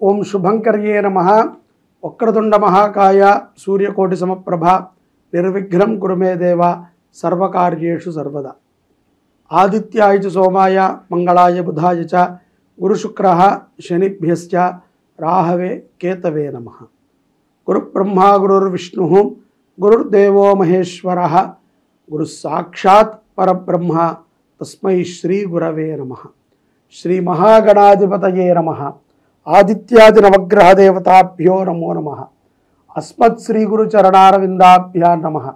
ఓం శుభంకర్యే నమః. వక్రతుండ మహాకాయ సూర్యకోటి సమప్రభ నిర్విఘ్నం కురు మే దేవ సర్వకార్యేషు సర్వదా. ఆదిత్యాయ చ సోమాయ మంగళాయ బుధాయ చ గురుశుక్రః శనిభ్యశ్చ రాహవే కేతవే నమః. గురు బ్రహ్మా గురుర్విష్ణుః గురుర్దేవో మహేశ్వరః గురు సాక్షాత్ పరబ్రహ్మ తస్మై శ్రీ గురవే నమః. శ్రీ మహాగణాధిపతయే నమః. ఆదిత్యాది నవగ్రహ దేవతాభ్యో నమో నమః. అస్మత్ శ్రీ గురు చరణారవిందాభ్యా నమః.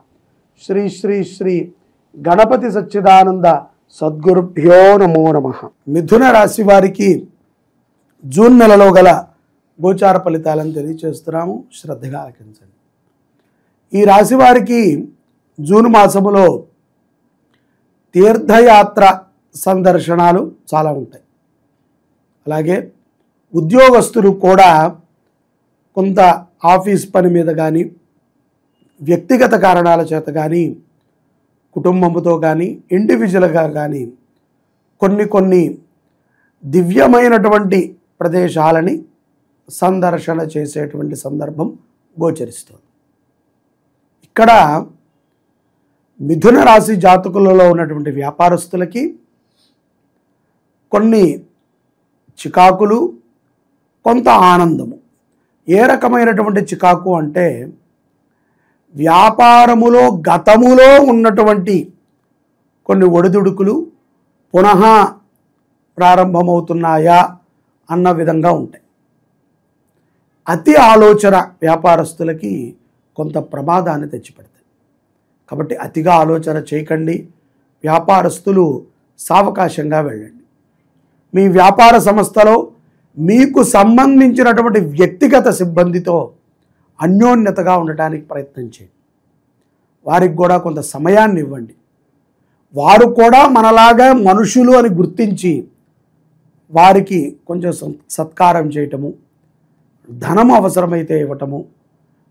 శ్రీ శ్రీ శ్రీ గణపతి సచ్చిదానంద సద్గురుభ్యో నమో నమః. మిథున రాశి వారికి జూన్ నెలలో గల గోచార ఫలితాలను తెలియచేస్తున్నాము, శ్రద్ధగా ఆలకించండి. ఈ రాశి వారికి జూన్ మాసములో తీర్థయాత్ర సందర్శనాలు చాలా ఉంటాయి. అలాగే ఉద్యోగస్తులు కూడా కొంత ఆఫీస్ పని మీద కానీ వ్యక్తిగత కారణాల చేత కానీ కుటుంబంతో కానీ ఇండివిజువల్గా కానీ కొన్ని దివ్యమైనటువంటి ప్రదేశాలని సందర్శన చేసేటువంటి సందర్భం గోచరిస్తుంది. ఇక్కడ మిథున రాశి జాతకులలో ఉన్నటువంటి వ్యాపారస్తులకి కొన్ని చికాకులు, కొంత ఆనందము. ఏ రకమైనటువంటి చికాకు అంటే వ్యాపారములో గతములో ఉన్నటువంటి కొన్ని ఒడిదుడుకులు పునః ప్రారంభమవుతున్నాయా అన్న విధంగా ఉంటాయి. అతి ఆలోచన వ్యాపారస్తులకి కొంత ప్రమాదాన్ని తెచ్చిపెడతాయి. కాబట్టి అతిగా ఆలోచన చేయకండి. వ్యాపారస్తులు సావకాశంగా వెళ్ళండి. మీ వ్యాపార సంస్థలో మీకు సంబంధించినటువంటి వ్యక్తిగత సిబ్బందితో అన్యోన్యతగా ఉండటానికి ప్రయత్నం చేయండి. వారికి కూడా కొంత సమయాన్ని ఇవ్వండి. వారు కూడా మనలాగా మనుషులు అని గుర్తించి వారికి కొంచెం సత్కారం చేయటము, ధనం అవసరమైతే ఇవ్వటము,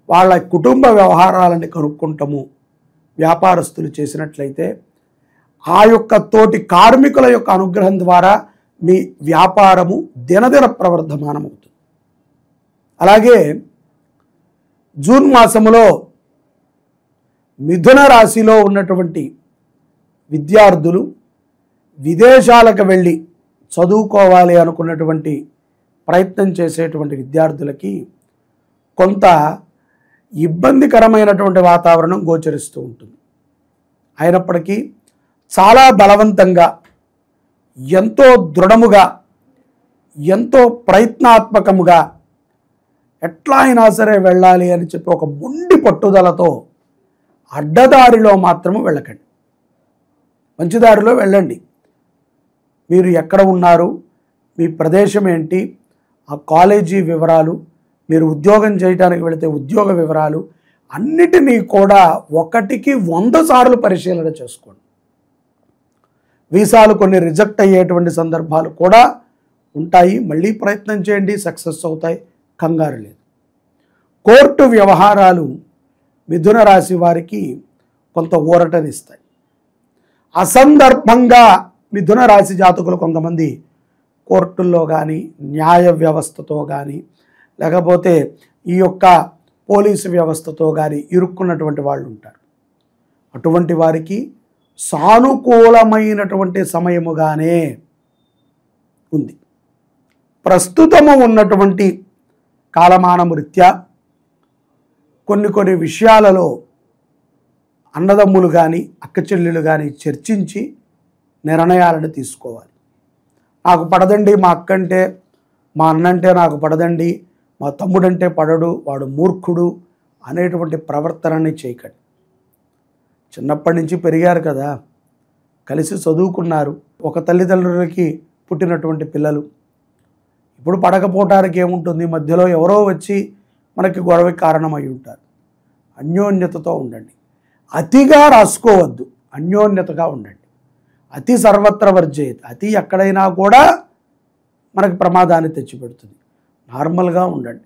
వాళ్ళ కుటుంబ వ్యవహారాలని కనుక్కుంటము వ్యాపారస్తులు చేసినట్లయితే ఆ యొక్క తోటి కార్మికుల యొక్క అనుగ్రహం ద్వారా మీ వ్యాపారము దినదిన ప్రవర్ధమానమవుతుంది. అలాగే జూన్ మాసములో మిథున రాశిలో ఉన్నటువంటి విద్యార్థులు విదేశాలకు వెళ్ళి చదువుకోవాలి అనుకున్నటువంటి ప్రయత్నం చేసేటువంటి విద్యార్థులకి కొంత ఇబ్బందికరమైనటువంటి వాతావరణం గోచరిస్తూ ఉంటుంది. అయినప్పటికీ చాలా బలవంతంగా, ఎంతో దృఢముగా, ఎంతో ప్రయత్నాత్మకముగా ఎట్లా అయినా సరే వెళ్ళాలి అని చెప్పి ఒక మొండి పట్టుదలతో అడ్డదారిలో మాత్రము వెళ్ళకండి. మంచి దారిలో వెళ్ళండి. మీరు ఎక్కడ ఉన్నారు, మీ ప్రదేశం ఏంటి, ఆ కాలేజీ వివరాలు, మీరు ఉద్యోగం చేయడానికి వెళితే ఉద్యోగ వివరాలు అన్నిటినీ కూడా 1కి 100 సార్లు పరిశీలన చేసుకోండి. వీసాలు కొన్ని రిజెక్ట్ అయ్యేటువంటి సందర్భాలు కూడా ఉంటాయి. మళ్ళీ ప్రయత్నం చేయండి, సక్సెస్ అవుతాయి, కంగారు లేదు. కోర్టు వ్యవహారాలు మిథున రాశి వారికి కొంత ఊరటనిస్తాయి. అసందర్భంగా మిథున రాశి జాతకులు కొంతమంది కోర్టుల్లో కానీ, న్యాయ వ్యవస్థతో కానీ, లేకపోతే ఈ యొక్క పోలీసు వ్యవస్థతో కానీ ఇరుక్కున్నటువంటి వాళ్ళు ఉంటారు. అటువంటి వారికి సానుకూలమైనటువంటి సమయముగానే ఉంది. ప్రస్తుతము ఉన్నటువంటి కాలమానము రీత్యా కొన్ని విషయాలలో అన్నదమ్ములు కానీ, అక్కచెల్లెలు కానీ చర్చించి నిర్ణయాలను తీసుకోవాలి. నాకు పడదండి మా అక్కంటే, మా అన్నంటే నాకు పడదండి, మా తమ్ముడంటే పడడు, వాడు మూర్ఖుడు అనేటువంటి ప్రవర్తనని చేయకండి. చిన్నప్పటి నుంచి పెరిగారు కదా, కలిసి చదువుకున్నారు, ఒక తల్లిదండ్రులకి పుట్టినటువంటి పిల్లలు. ఇప్పుడు పడకపోవటానికి ఏముంటుంది, మధ్యలో ఎవరో వచ్చి మనకి గొడవకి కారణమై ఉంటారు. అన్యోన్యతతో ఉండండి. అతిగా రాసుకోవద్దు, అన్యోన్యతగా ఉండండి. అతి సర్వత్ర వర్జేత్. అతి ఎక్కడైనా కూడా మనకు ప్రమాదాన్ని తెచ్చిపెడుతుంది. నార్మల్గా ఉండండి.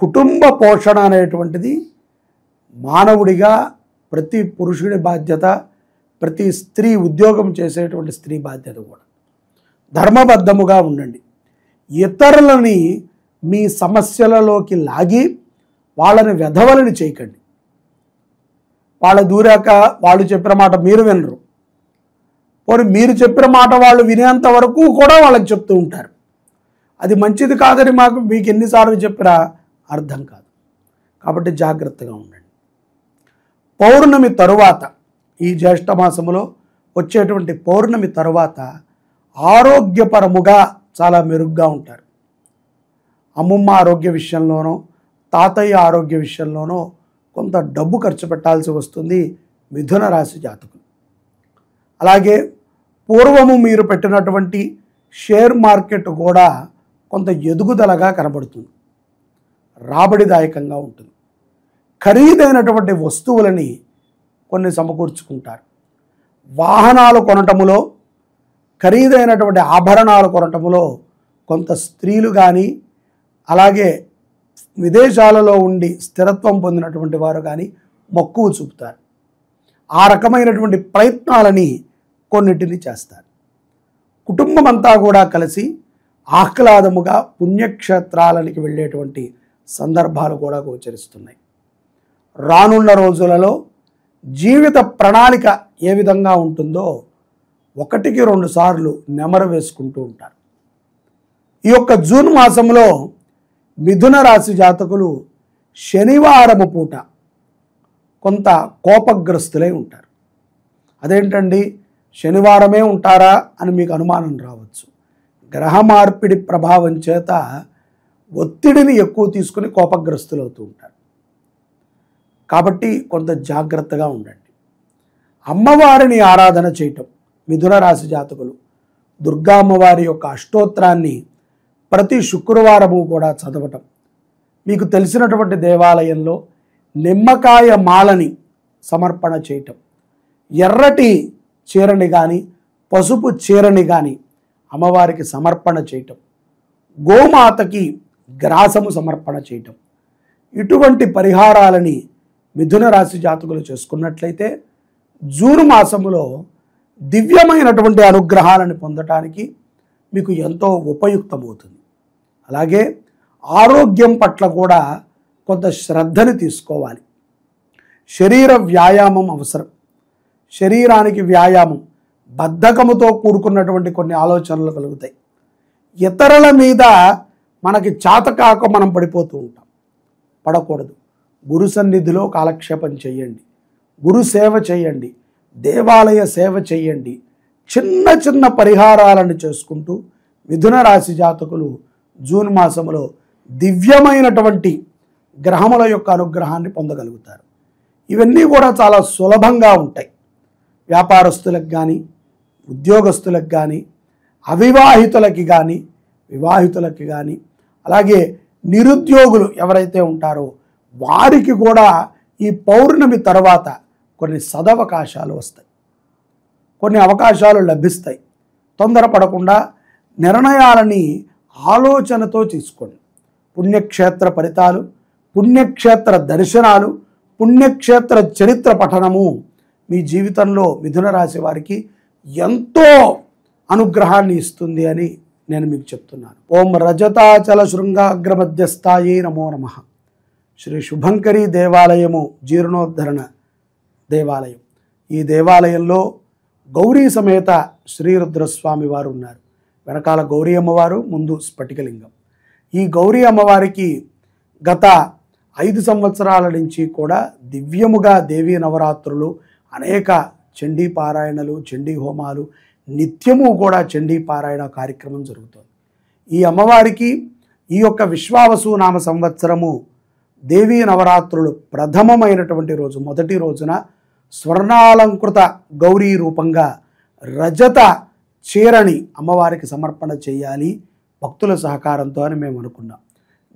కుటుంబ పోషణ అనేటువంటిది మానవుడిగా ప్రతి పురుషుడి బాధ్యత, ప్రతి స్త్రీ ఉద్యోగం చేసేటువంటి స్త్రీ బాధ్యత కూడా. ధర్మబద్ధముగా ఉండండి. ఇతరులని మీ సమస్యలలోకి లాగి వాళ్ళని వెధవలని చేయకండి. వాళ్ళ దూరాక వాళ్ళు చెప్పిన మాట మీరు వినరు, పోనీ మీరు చెప్పిన మాట వాళ్ళు వినేంత వరకు కూడా వాళ్ళకి చెప్తూ ఉంటారు. అది మంచిది కాదని మీకు ఎన్నిసార్లు చెప్పినా అర్థం కాదు. కాబట్టి జాగ్రత్తగా ఉండండి. పౌర్ణమి తరువాత, ఈ జ్యేష్ఠ మాసములో వచ్చేటువంటి పౌర్ణమి తరువాత ఆరోగ్యపరముగా చాలా మెరుగ్గా ఉంటారు. అమ్మమ్మ ఆరోగ్య విషయంలోనో తాతయ్య ఆరోగ్య విషయంలోనో కొంత డబ్బు ఖర్చు పెట్టాల్సి వస్తుంది మిథున రాశి జాతకులు. అలాగే పూర్వము మీరు పెట్టినటువంటి షేర్ మార్కెట్ కూడా కొంత ఎదుగుదలగా కనబడుతుంది, రాబడిదాయకంగా ఉంటుంది. ఖరీదైనటువంటి వస్తువులని కొన్ని సమకూర్చుకుంటారు. వాహనాలు కొనటములో, ఖరీదైనటువంటి ఆభరణాలు కొనటములో కొంత స్త్రీలు కానీ, అలాగే విదేశాలలో ఉండి స్థిరత్వం పొందినటువంటి వారు కానీ మక్కువ చూపుతారు. ఆ రకమైనటువంటి ప్రయత్నాలని కొన్నిటిని చేస్తారు. కుటుంబం అంతా కూడా కలిసి ఆహ్లాదముగా పుణ్యక్షేత్రాలనికి వెళ్ళేటువంటి సందర్భాలు కూడా గోచరిస్తున్నాయి. రానున్న రోజులలో జీవిత ప్రణాళిక ఏ విధంగా ఉంటుందో 1-2 సార్లు నెమరు వేసుకుంటూ ఉంటారు. ఈ యొక్క జూన్ మాసంలో మిథున రాశి జాతకులు శనివారము పూట కొంత కోపగ్రస్తులై ఉంటారు. అదేంటండి, శనివారమే ఉంటారా అని మీకు అనుమానం రావచ్చు. గ్రహ మార్పిడి ప్రభావం చేత ఒత్తిడిని ఎక్కువ తీసుకుని కోపగ్రస్తులు అవుతూ ఉంటారు. కాబట్టి కొంత జాగ్రత్తగా ఉండండి. అమ్మవారిని ఆరాధన చేయటం, మిథున రాశి జాతకులు దుర్గా అమ్మవారి యొక్క అష్టోత్తరాన్ని ప్రతి శుక్రవారము కూడా చదవటం, మీకు తెలిసినటువంటి దేవాలయంలో నిమ్మకాయ మాలని సమర్పణ చేయటం, ఎర్రటి చీరని కానీ పసుపు చీరని కానీ అమ్మవారికి సమర్పణ చేయటం, గోమాతకి గ్రాసము సమర్పణ చేయటం, ఇటువంటి పరిహారాలని మిథున రాశి జాతకులు చేసుకున్నట్లయితే జూన్ మాసములో దివ్యమైనటువంటి అనుగ్రహాలను పొందటానికి మీకు ఎంతో ఉపయుక్తమవుతుంది. అలాగే ఆరోగ్యం పట్ల కూడా కొంత శ్రద్ధని తీసుకోవాలి. శరీర వ్యాయామం అవసరం. శరీరానికి వ్యాయామం, బద్ధకముతో కూడుకున్నటువంటి కొన్ని ఆలోచనలు కలుగుతాయి. ఇతరుల మీద మనకి చాతకాక మనం పడిపోతూ ఉంటాం. పడకూడదు. గురు సన్నిధిలో కాలక్షేపం చేయండి, గురు సేవ చేయండి, దేవాలయ సేవ చేయండి. చిన్న చిన్న పరిహారాలను చేసుకుంటూ మిథున రాశి జాతకులు జూన్ మాసంలో దివ్యమైనటువంటి గ్రహముల యొక్క అనుగ్రహాన్ని పొందగలుగుతారు. ఇవన్నీ కూడా చాలా సులభంగా ఉంటాయి. వ్యాపారస్తులకు కానీ, ఉద్యోగస్తులకు కానీ, అవివాహితులకి కానీ, వివాహితులకి కానీ, అలాగే నిరుద్యోగులు ఎవరైతే ఉంటారో వారికి కూడా ఈ పౌర్ణమి తర్వాత కొన్ని సదవకాశాలు వస్తాయి, కొన్ని అవకాశాలు లభిస్తాయి. తొందరపడకుండా నిర్ణయాలని ఆలోచనతో తీసుకోండి. పుణ్యక్షేత్ర ఫలితాలు, పుణ్యక్షేత్ర దర్శనాలు, పుణ్యక్షేత్ర చరిత్ర పఠనము మీ జీవితంలో మిథున రాశి వారికి ఎంతో అనుగ్రహాన్ని ఇస్తుంది అని నేను మీకు చెప్తున్నాను. ఓం రజతాచల శృంగాగ్రమధ్యస్థాయే నమో నమః. శ్రీ శుభంకరి దేవాలయము జీర్ణోద్ధరణ దేవాలయం. ఈ దేవాలయంలో గౌరీ సమేత శ్రీరుద్రస్వామి వారు ఉన్నారు. వెనకాల గౌరీ అమ్మవారు, ముందు స్ఫటికలింగం. ఈ గౌరీ అమ్మవారికి గత 5 సంవత్సరాల నుంచి కూడా దివ్యముగా దేవీ నవరాత్రులు, అనేక చండీ పారాయణలు, చండీ హోమాలు, నిత్యము కూడా చండీ పారాయణ కార్యక్రమం జరుగుతుంది. ఈ అమ్మవారికి ఈ యొక్క విశ్వావసు నామ సంవత్సరము దేవీ నవరాత్రులు ప్రథమమైనటువంటి రోజు, మొదటి రోజున స్వర్ణాలంకృత గౌరీ రూపంగా రజత చీరని అమ్మవారికి సమర్పణ చేయాలి భక్తుల సహకారంతో అని మేము అనుకున్నాం.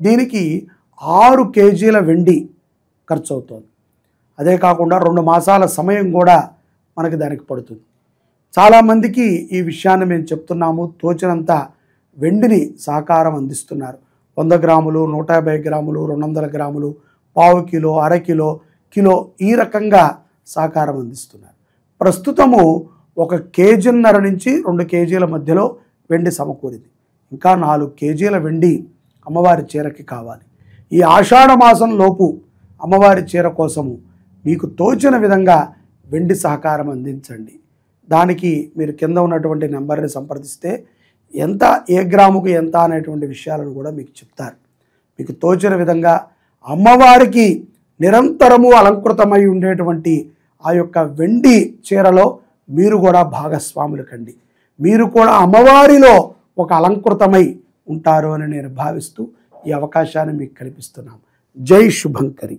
దీనికి 6 కేజీల వెండి ఖర్చు అవుతుంది. అదే కాకుండా 2 మాసాల సమయం కూడా మనకి దానికి పడుతుంది. చాలామందికి ఈ విషయాన్ని మేము చెప్తున్నాము, తోచినంత వెండిని సహకారం అందిస్తున్నారు. 100 గ్రాములు, 150 గ్రాములు, 200 గ్రాములు, పావు కిలో, అర కిలో, కిలో, ఈ రకంగా సహకారం అందిస్తున్నారు. ప్రస్తుతము 1 కేజీన్నర నుంచి 2 కేజీల మధ్యలో వెండి సమకూరింది. ఇంకా 4 కేజీల వెండి అమ్మవారి చీరకి కావాలి. ఈ ఆషాఢ మాసం లోపు అమ్మవారి చీర కోసము మీకు తోచిన విధంగా వెండి సహకారం అందించండి. దానికి మీరు కింద ఉన్నటువంటి నెంబర్ని సంప్రదిస్తే ఎంత, ఏ గ్రాముకు ఎంత అనేటువంటి విషయాలను కూడా మీకు చెప్తారు. మీకు తోచిన విధంగా అమ్మవారికి నిరంతరము అలంకృతమై ఉండేటువంటి ఆ యొక్క వెండి చీరలో మీరు కూడా భాగస్వాములు కండి. మీరు కూడా అమ్మవారిలో ఒక అలంకృతమై ఉంటారు అని నేను భావిస్తూ ఈ అవకాశాన్ని మీకు కల్పిస్తున్నాను. జై శుభంకరి.